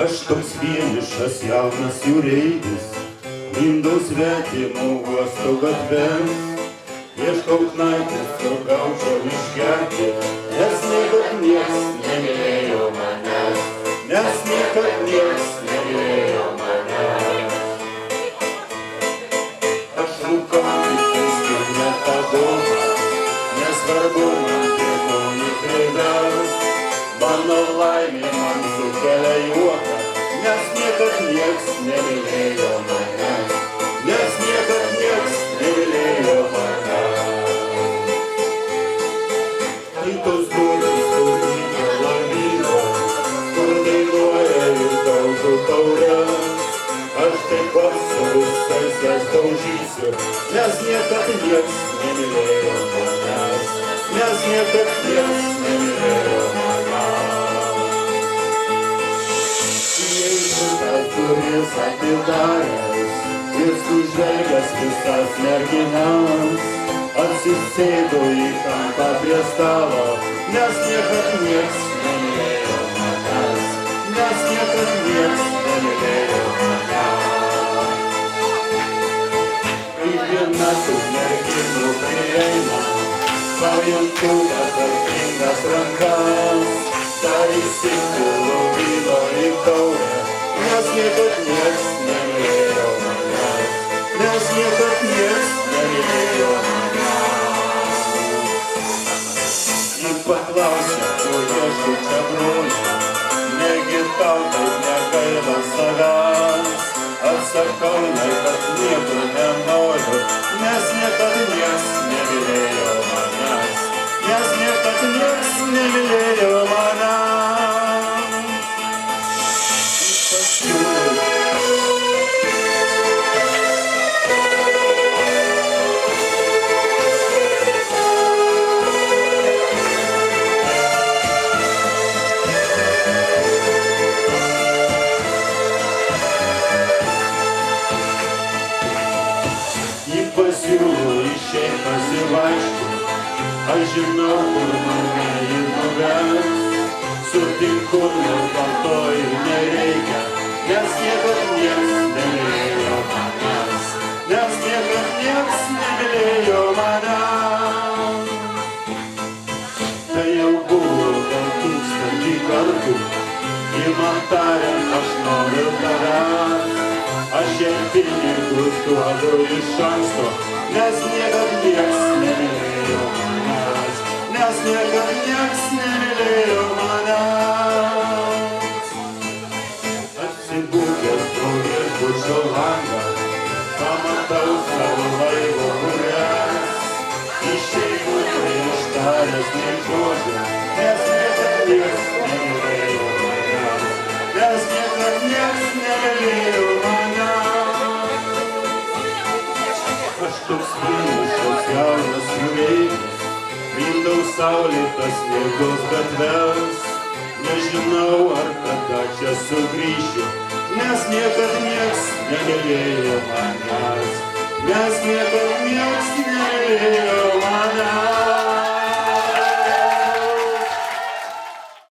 Aš toks vienišas jaunas jūreivis, mindau svetimų uosto gatves, ieškau knaipės, kur gaučiau išgerti, nes niekad nieks nemylėjo manęs, nes niekad nieks nemylėjo manęs. Aš rūkau tik skirmetą nesvarbu man prie ko įkreives, mano laimė man sukelia juoką, nes niekad nieks nemylėjo manęs, nes niekad nieks nemylėjo manęs. Tai tos durys, kur įkėla vyro, kur dainuoja ir daužo taures, aš taip pat su visais jas daužysiu, nes niekad nieks nemylėjo manęs, nes niekad nieks nemylėjo manęs. Šitas duris atidaręs ir sužvelgęs visas merginas, atsisėdo į kampą prie stalo, nes niekad nieks nemylėjo manęs, nes niekad nieks nemylėjo manęs. Kai viena tų merginų prieina, pajuntu netartingas rankas, dar įsipilu vyno į taurę, nes niekad nieks nemylėjo manęs, nes niekad nieks nemylėjo manęs. Ji paklausė, ko ieškau čia broli, negi tau taip negaila savęs, atsakau, kad nieko nenoriu, nes niekad nieks nemylėjo manęs, nes niekad nieks nemylėjo manęs. Pasiūlau išeit pasivaikščiot, aš žinau, kur mane ji nuves, sutinku, nors man to ir nereikia, nes niekad nieks nemylėjo manęs, nes niekad nieks nemylėjo manęs. Tai jau buvo gal 1000 kartų, ji man tarė, aš noriu tavęs. Aš jai pinigus duodu iš anksto, nes niekad nieks nemylėjo manęs, nes niekad nieks nemylėjo manęs. Atsibūkęs pro viešbučio langą, pamatau savo laivo bures, išeinu prieš taręs nei žodžio, nes niekad nieks nemylėjo manęs, nes niekad nieks nemylėjo manęs. Aš toks vienišas jaunas jūreivis, mindau saulėtas sniegos gatves, nežinau, ar kada čia sugrįšiu, nes niekad nieks nemylėjo manęs, nes niekad nieks nemylėjo